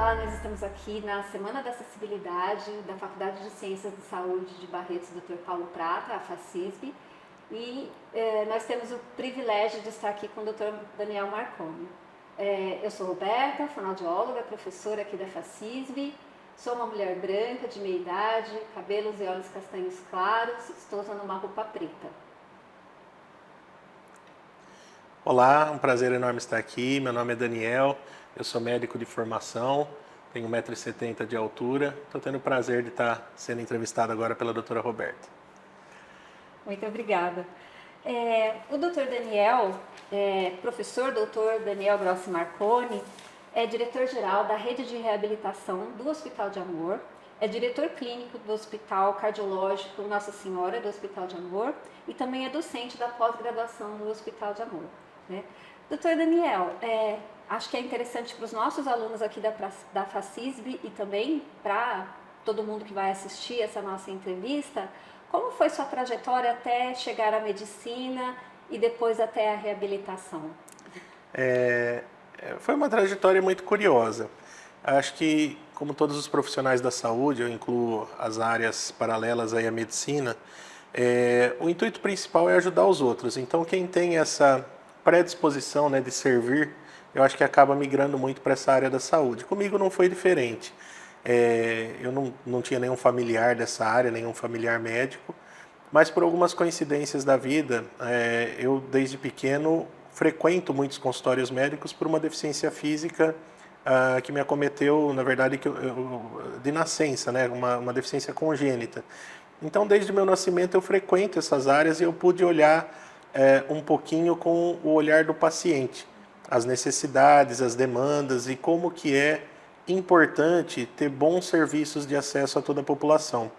Olá, nós estamos aqui na Semana da Acessibilidade da Faculdade de Ciências de Saúde de Barretos, Dr. Paulo Prata, a FACISB, e nós temos o privilégio de estar aqui com o Dr. Daniel Marconi. Eu sou Roberta, fonoaudióloga, professora aqui da FACISB, sou uma mulher branca, de meia idade, cabelos e olhos castanhos claros, estou usando uma roupa preta. Olá, um prazer enorme estar aqui. Meu nome é Daniel, eu sou médico de formação, tenho 1,70 m de altura. Estou tendo o prazer de estar sendo entrevistado agora pela doutora Roberta. Muito obrigada. O Dr. Daniel, professor Dr. Daniel Grossi Marconi, é diretor-geral da Rede de Reabilitação do Hospital de Amor, é diretor clínico do Hospital Cardiológico Nossa Senhora do Hospital de Amor e também é docente da pós-graduação do Hospital de Amor, né? Dr. Daniel, acho que é interessante para os nossos alunos aqui da FACISB e também para todo mundo que vai assistir essa nossa entrevista, como foi sua trajetória até chegar à medicina e depois até a reabilitação? Foi uma trajetória muito curiosa. Acho que, como todos os profissionais da saúde, eu incluo as áreas paralelas aí à medicina, o intuito principal é ajudar os outros. Então, quem tem essa predisposição, né, de servir, eu acho que acaba migrando muito para essa área da saúde. Comigo não foi diferente. Eu não tinha nenhum familiar dessa área, nenhum familiar médico, mas por algumas coincidências da vida, eu desde pequeno frequento muitos consultórios médicos por uma deficiência física que me acometeu, na verdade, de nascença, né, uma deficiência congênita. Então, desde o meu nascimento, eu frequento essas áreas e eu pude olhar um pouquinho com o olhar do paciente, as necessidades, as demandas e como que é importante ter bons serviços de acesso a toda a população.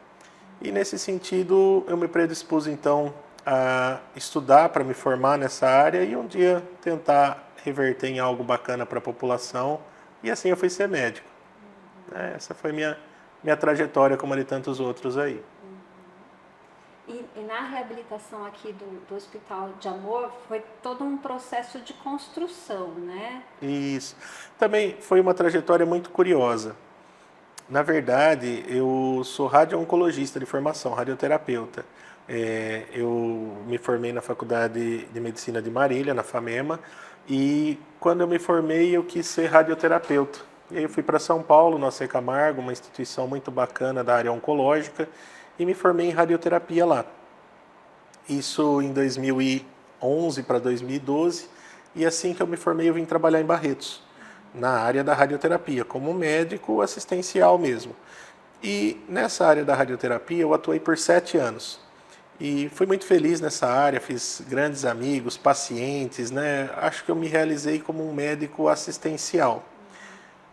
E nesse sentido, eu me predispus então a estudar para me formar nessa área e um dia tentar reverter em algo bacana para a população, e assim eu fui ser médico. Essa foi minha trajetória, como a de tantos outros aí. E na reabilitação aqui do Hospital de Amor, foi todo um processo de construção, né? Isso. Também foi uma trajetória muito curiosa. Na verdade, eu sou radio-oncologista de formação, radioterapeuta. Eu me formei na Faculdade de Medicina de Marília, na FAMEMA, e quando eu me formei eu quis ser radioterapeuta. E aí eu fui para São Paulo, na C. Camargo, uma instituição muito bacana da área oncológica, e me formei em radioterapia lá. Isso em 2011 para 2012, e assim que eu me formei eu vim trabalhar em Barretos, na área da radioterapia, como médico assistencial mesmo. E nessa área da radioterapia eu atuei por 7 anos. E fui muito feliz nessa área, fiz grandes amigos, pacientes, né? Acho que eu me realizei como um médico assistencial.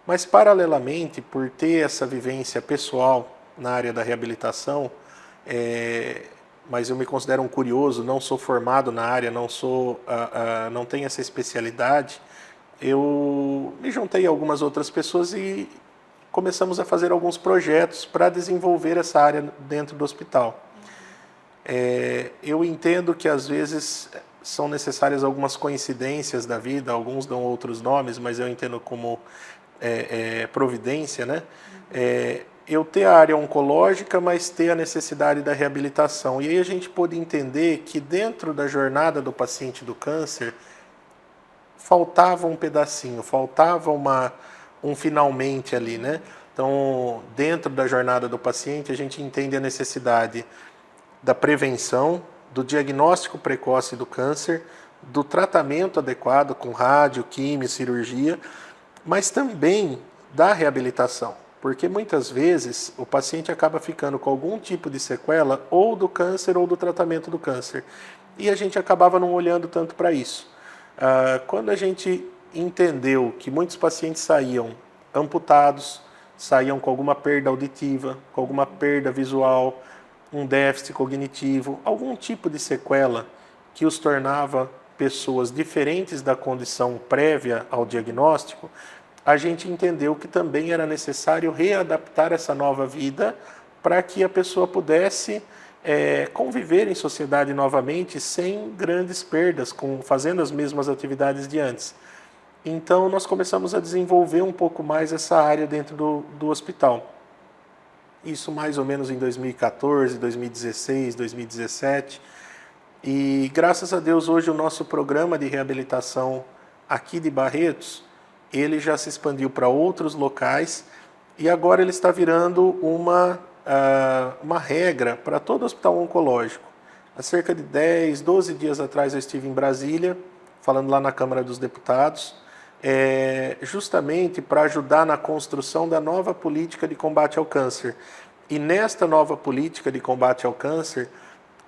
Mas paralelamente, por ter essa vivência pessoal na área da reabilitação, mas eu me considero um curioso, não sou formado na área, não tenho essa especialidade, eu me juntei a algumas outras pessoas e começamos a fazer alguns projetos para desenvolver essa área dentro do hospital. Eu entendo que às vezes são necessárias algumas coincidências da vida, alguns dão outros nomes, mas eu entendo como providência, né? Eu ter a área oncológica, mas ter a necessidade da reabilitação. E aí a gente pôde entender que dentro da jornada do paciente do câncer, faltava um pedacinho, faltava um finalmente ali, né? Então, dentro da jornada do paciente, a gente entende a necessidade da prevenção, do diagnóstico precoce do câncer, do tratamento adequado com rádio, quimio, cirurgia, mas também da reabilitação, porque muitas vezes o paciente acaba ficando com algum tipo de sequela ou do câncer ou do tratamento do câncer, e a gente acabava não olhando tanto para isso. Quando a gente entendeu que muitos pacientes saíam amputados, saíam com alguma perda auditiva, com alguma perda visual, um déficit cognitivo, algum tipo de sequela que os tornava pessoas diferentes da condição prévia ao diagnóstico, a gente entendeu que também era necessário readaptar essa nova vida para que a pessoa pudesse conviver em sociedade novamente sem grandes perdas, fazendo as mesmas atividades de antes. Então, nós começamos a desenvolver um pouco mais essa área dentro do hospital. Isso mais ou menos em 2014, 2016, 2017. E graças a Deus hoje o nosso programa de reabilitação aqui de Barretos, ele já se expandiu para outros locais e agora ele está virando uma regra para todo hospital oncológico. Há cerca de 10, 12 dias atrás eu estive em Brasília, falando lá na Câmara dos Deputados, justamente para ajudar na construção da nova política de combate ao câncer. E nesta nova política de combate ao câncer,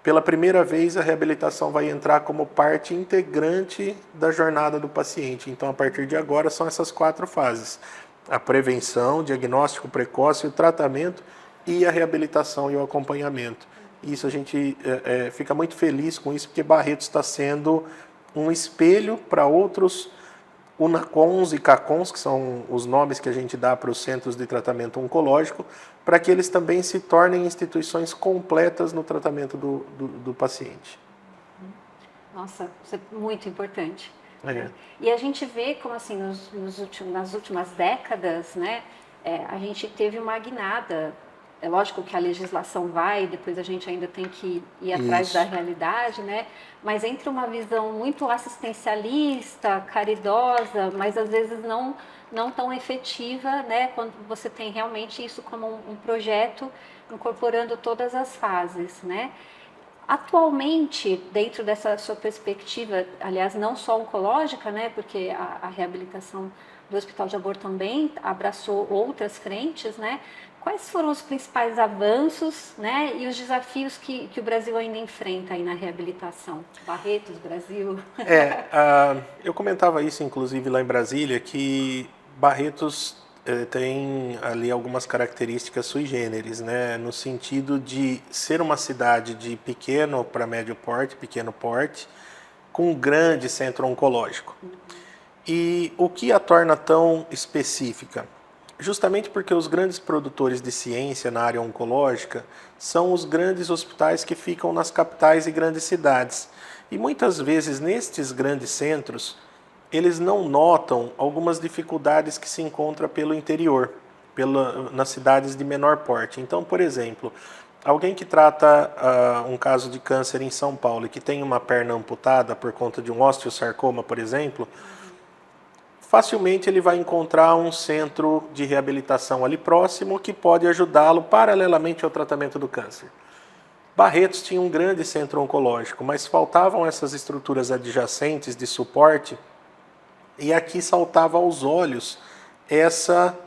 pela primeira vez a reabilitação vai entrar como parte integrante da jornada do paciente. Então, a partir de agora, são essas 4 fases: a prevenção, o diagnóstico precoce, o tratamento e a reabilitação e o acompanhamento. Isso a gente fica muito feliz com isso, porque Barretos está sendo um espelho para outros UNACONs e CACONs, que são os nomes que a gente dá para os centros de tratamento oncológico, para que eles também se tornem instituições completas no tratamento do paciente. Nossa, isso é muito importante. É. E a gente vê como assim, nas últimas décadas, né, a gente teve uma guinada. É lógico que a legislação vai, depois a gente ainda tem que ir atrás da realidade, né? Mas entre uma visão muito assistencialista, caridosa, mas às vezes não tão efetiva, né? Quando você tem realmente isso como um projeto incorporando todas as fases, né? Atualmente, dentro dessa sua perspectiva, aliás, não só oncológica, né? Porque a reabilitação do Hospital de Amor também abraçou outras frentes, né? Quais foram os principais avanços, né, e os desafios que o Brasil ainda enfrenta aí na reabilitação? Barretos, Brasil? Eu comentava isso, inclusive, lá em Brasília, que Barretos tem ali algumas características sui generis, né, no sentido de ser uma cidade de pequeno para médio porte, pequeno porte, com um grande centro oncológico. E o que a torna tão específica? Justamente porque os grandes produtores de ciência na área oncológica são os grandes hospitais que ficam nas capitais e grandes cidades. E muitas vezes nestes grandes centros, eles não notam algumas dificuldades que se encontram pelo interior, nas cidades de menor porte. Então, por exemplo, alguém que trata um caso de câncer em São Paulo e que tem uma perna amputada por conta de um osteosarcoma, por exemplo, facilmente ele vai encontrar um centro de reabilitação ali próximo que pode ajudá-lo paralelamente ao tratamento do câncer. Barretos tinha um grande centro oncológico, mas faltavam essas estruturas adjacentes de suporte e aqui saltava aos olhos essa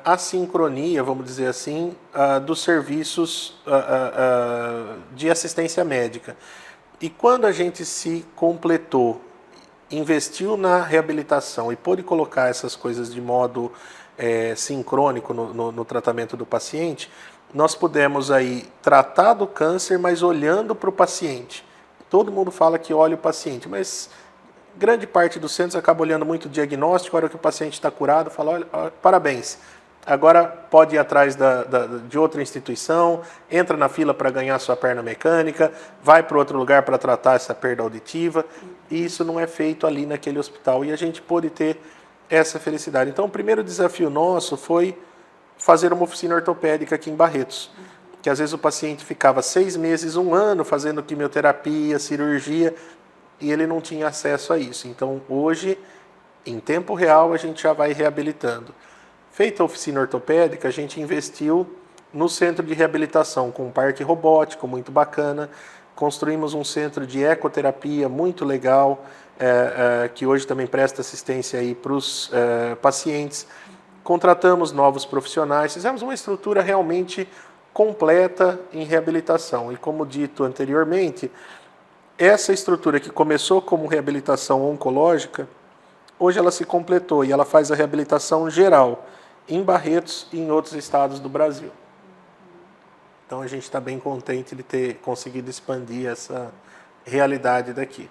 assincronia, vamos dizer assim, dos serviços de assistência médica. E quando a gente se completou, investiu na reabilitação e pôde colocar essas coisas de modo sincrônico no tratamento do paciente, nós pudemos aí tratar do câncer, mas olhando para o paciente. Todo mundo fala que olha o paciente, mas grande parte dos centros acaba olhando muito o diagnóstico, a hora que o paciente está curado, fala, olha, parabéns, agora pode ir atrás de outra instituição, entra na fila para ganhar sua perna mecânica, vai para outro lugar para tratar essa perda auditiva, e isso não é feito ali naquele hospital, e a gente pôde ter essa felicidade. Então, o primeiro desafio nosso foi fazer uma oficina ortopédica aqui em Barretos, que às vezes o paciente ficava 6 meses, 1 ano fazendo quimioterapia, cirurgia, e ele não tinha acesso a isso. Então, hoje, em tempo real, a gente já vai reabilitando. Feita a oficina ortopédica, a gente investiu no centro de reabilitação, com um parque robótico muito bacana, construímos um centro de ecoterapia muito legal, que hoje também presta assistência aí para os pacientes, contratamos novos profissionais, fizemos uma estrutura realmente completa em reabilitação. E como dito anteriormente, essa estrutura que começou como reabilitação oncológica, hoje ela se completou e ela faz a reabilitação geral em Barretos e em outros estados do Brasil. Então a gente está bem contente de ter conseguido expandir essa realidade daqui.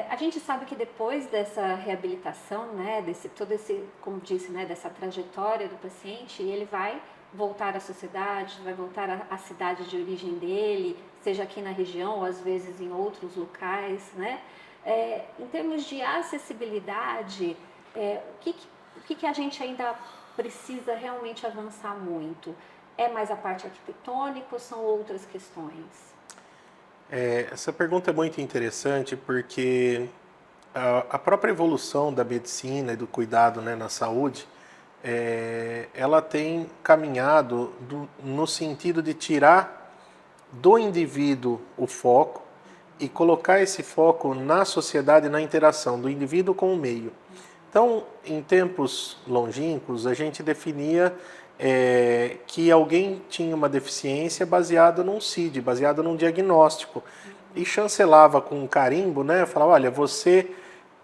A gente sabe que depois dessa reabilitação, né, como disse, né, dessa trajetória do paciente, ele vai voltar à sociedade, vai voltar à cidade de origem dele, seja aqui na região ou às vezes em outros locais, né? Em termos de acessibilidade, o que a gente ainda precisa realmente avançar muito? É mais a parte arquitetônica ou são outras questões? Essa pergunta é muito interessante porque a própria evolução da medicina e do cuidado, né, na saúde, ela tem caminhado no sentido de tirar do indivíduo o foco e colocar esse foco na sociedade, na interação do indivíduo com o meio. Então, em tempos longínquos, a gente definia que alguém tinha uma deficiência baseada num CID, baseada num diagnóstico, e chancelava com um carimbo, né? Falava, olha, você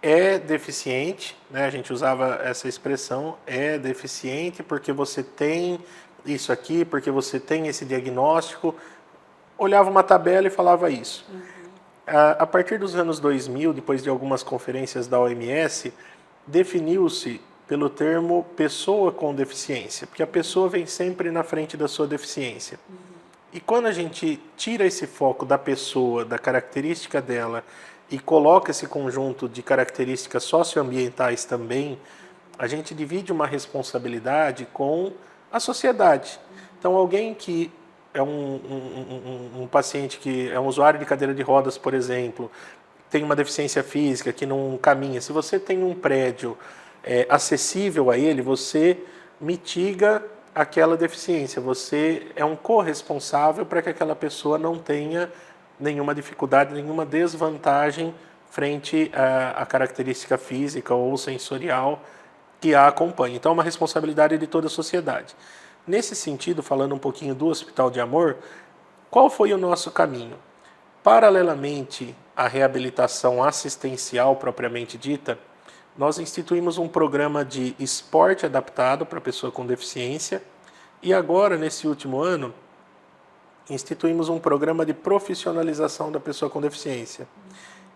é deficiente, né? A gente usava essa expressão, é deficiente porque você tem isso aqui, porque você tem esse diagnóstico. Olhava uma tabela e falava isso. A partir dos anos 2000, depois de algumas conferências da OMS, definiu-se pelo termo pessoa com deficiência, porque a pessoa vem sempre na frente da sua deficiência. E quando a gente tira esse foco da pessoa, da característica dela, e coloca esse conjunto de características socioambientais também, a gente divide uma responsabilidade com a sociedade. Então, alguém que é um paciente que é um usuário de cadeira de rodas, por exemplo, tem uma deficiência física, que não caminha, se você tem um prédio acessível a ele, você mitiga aquela deficiência, você é um corresponsável para que aquela pessoa não tenha nenhuma dificuldade, nenhuma desvantagem frente à característica física ou sensorial que a acompanha. Então é uma responsabilidade de toda a sociedade. Nesse sentido, falando um pouquinho do Hospital de Amor, qual foi o nosso caminho? Paralelamente à reabilitação assistencial propriamente dita, nós instituímos um programa de esporte adaptado para pessoa com deficiência e agora, nesse último ano, instituímos um programa de profissionalização da pessoa com deficiência.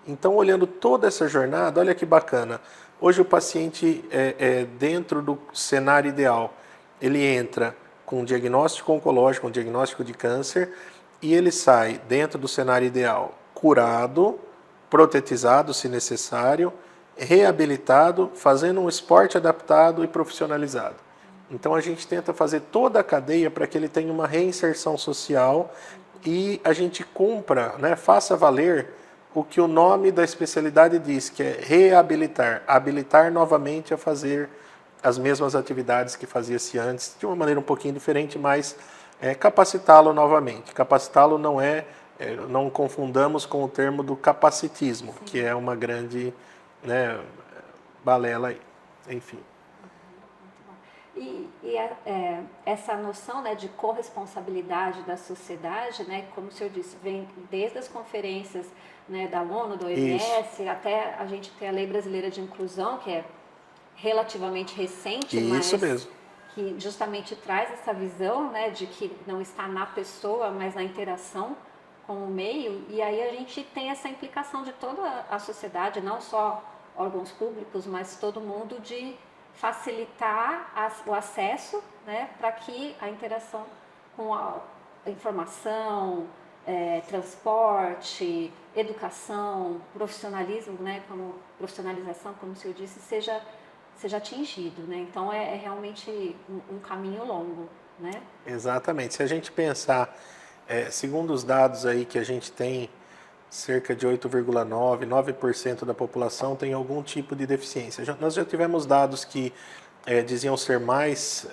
Então, olhando toda essa jornada, olha que bacana. Hoje o paciente, dentro do cenário ideal, ele entra com um diagnóstico oncológico, um diagnóstico de câncer, e ele sai, dentro do cenário ideal, curado, protetizado, se necessário, reabilitado, fazendo um esporte adaptado e profissionalizado. Então a gente tenta fazer toda a cadeia para que ele tenha uma reinserção social e a gente cumpra, né, faça valer o que o nome da especialidade diz, que é reabilitar, habilitar novamente a fazer as mesmas atividades que fazia-se antes, de uma maneira um pouquinho diferente, mas capacitá-lo novamente. Capacitá-lo não confundamos com o termo do capacitismo, sim, que é uma grande, né, balela aí, enfim. Essa noção, né, de corresponsabilidade da sociedade, né, como o senhor disse, vem desde as conferências, né, da ONU, do OMS, até a gente ter a Lei Brasileira de Inclusão, que é relativamente recente, Isso mas mesmo, que justamente traz essa visão, né, de que não está na pessoa, mas na interação com o meio, e aí a gente tem essa implicação de toda a sociedade, não só órgãos públicos, mas todo mundo, de facilitar o acesso, né, para que a interação com a informação, transporte, educação, profissionalismo, né, profissionalização, como o senhor disse, seja atingido, né? Então é realmente um caminho longo, né? exatamente. Se a gente pensar, segundo os dados aí que a gente tem, cerca de 8,9%, 9% da população tem algum tipo de deficiência. Nós já tivemos dados que diziam ser mais,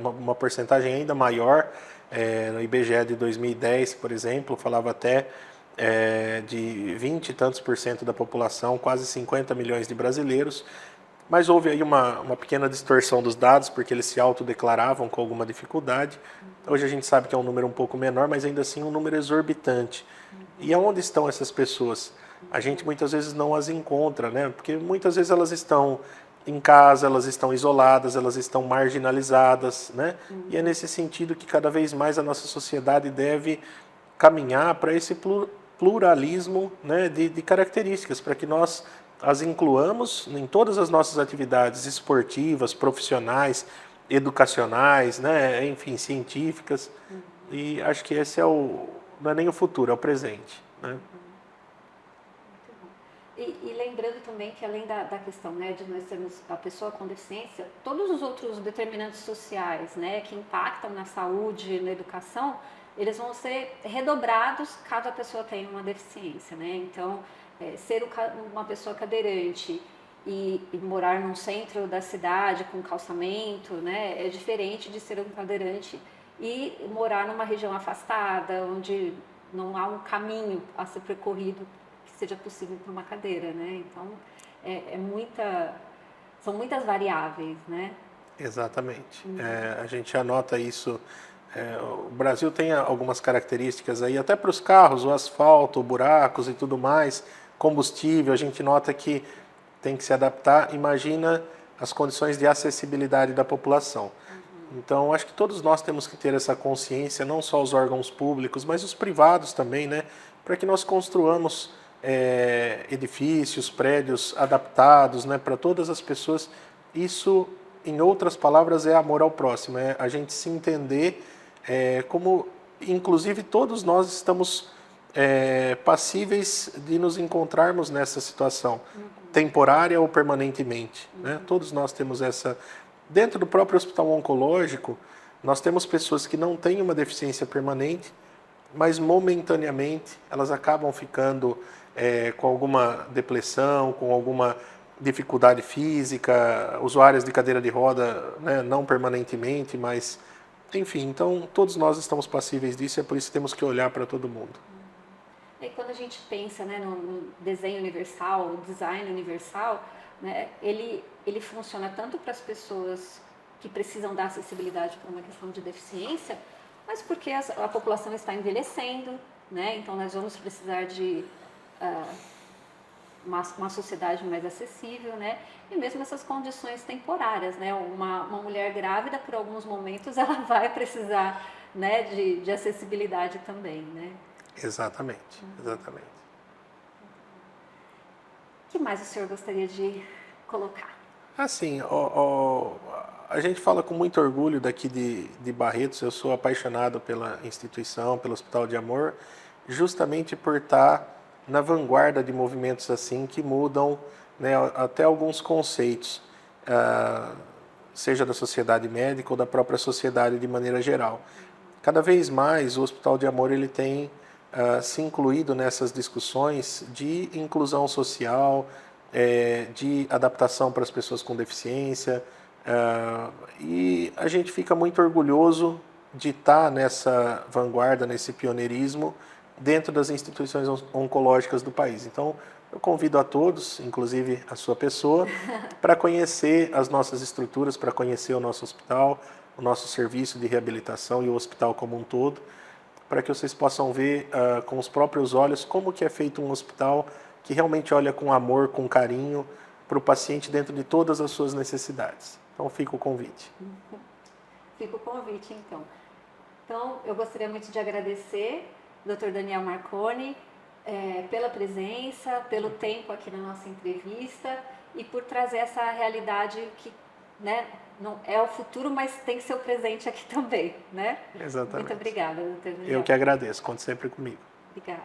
uma porcentagem ainda maior, no IBGE de 2010, por exemplo, falava até de 20 e tantos por cento da população, quase 50 milhões de brasileiros, mas houve aí uma pequena distorção dos dados, porque eles se autodeclaravam com alguma dificuldade. Hoje a gente sabe que é um número um pouco menor, mas ainda assim um número exorbitante. E aonde estão essas pessoas? A gente muitas vezes não as encontra, né? Porque muitas vezes elas estão em casa, elas estão isoladas, elas estão marginalizadas, né? E é nesse sentido que cada vez mais a nossa sociedade deve caminhar para esse pluralismo, né, de características, para que nós as incluamos em todas as nossas atividades esportivas, profissionais, educacionais, né, enfim, científicas. E acho que esse não é nem o futuro, é o presente, né? E lembrando também que além da questão, né, de nós termos a pessoa com deficiência, todos os outros determinantes sociais, né, que impactam na saúde, na educação, eles vão ser redobrados caso a pessoa tenha uma deficiência, né? Então, ser uma pessoa cadeirante e morar num centro da cidade com calçamento, né, é diferente de ser um cadeirante e morar numa região afastada, onde não há um caminho a ser percorrido que seja possível por uma cadeira, né? Então, são muitas variáveis, né? Exatamente. A gente anota isso. O Brasil tem algumas características aí, até para os carros, o asfalto, buracos e tudo mais, combustível, a gente nota que tem que se adaptar. Imagina as condições de acessibilidade da população. Então, acho que todos nós temos que ter essa consciência, não só os órgãos públicos, mas os privados também, né? Para que nós construamos edifícios, prédios adaptados, né, para todas as pessoas. Isso, em outras palavras, é amor ao próximo, é a gente se entender como, inclusive, todos nós estamos passíveis de nos encontrarmos nessa situação, temporária ou permanentemente, né? Todos nós temos essa. Dentro do próprio hospital oncológico, nós temos pessoas que não têm uma deficiência permanente, mas momentaneamente elas acabam ficando com alguma depressão, com alguma dificuldade física, usuárias de cadeira de roda, né, não permanentemente, mas enfim, então todos nós estamos passíveis disso e é por isso que temos que olhar para todo mundo. E quando a gente pensa, né, no desenho universal, o design universal, né, ele funciona tanto para as pessoas que precisam da acessibilidade por uma questão de deficiência, mas porque a população está envelhecendo, né, então nós vamos precisar de uma sociedade mais acessível, né, e mesmo essas condições temporárias, né, uma mulher grávida por alguns momentos ela vai precisar, né, de acessibilidade também, né. Exatamente, exatamente. O que mais o senhor gostaria de colocar? Assim, a gente fala com muito orgulho daqui de Barretos, eu sou apaixonado pela instituição, pelo Hospital de Amor, justamente por estar na vanguarda de movimentos assim que mudam, né, até alguns conceitos, seja da sociedade médica ou da própria sociedade de maneira geral. Cada vez mais o Hospital de Amor ele tem se incluído nessas discussões de inclusão social, de adaptação para as pessoas com deficiência, e a gente fica muito orgulhoso de estar nessa vanguarda, nesse pioneirismo dentro das instituições oncológicas do país. Então, eu convido a todos, inclusive a sua pessoa, para conhecer as nossas estruturas, para conhecer o nosso hospital, o nosso serviço de reabilitação e o hospital como um todo, para que vocês possam ver com os próprios olhos como que é feito um hospital que realmente olha com amor, com carinho para o paciente dentro de todas as suas necessidades. Então, fica o convite. Fica o convite, então. Então, eu gostaria muito de agradecer Dr. Daniel Marconi pela presença, pelo tempo aqui na nossa entrevista e por trazer essa realidade que, né, não é o futuro, mas tem que ser o presente aqui também, né? Exatamente. Muito obrigada, Dr. Daniel. Eu que agradeço, conte sempre comigo. Obrigada.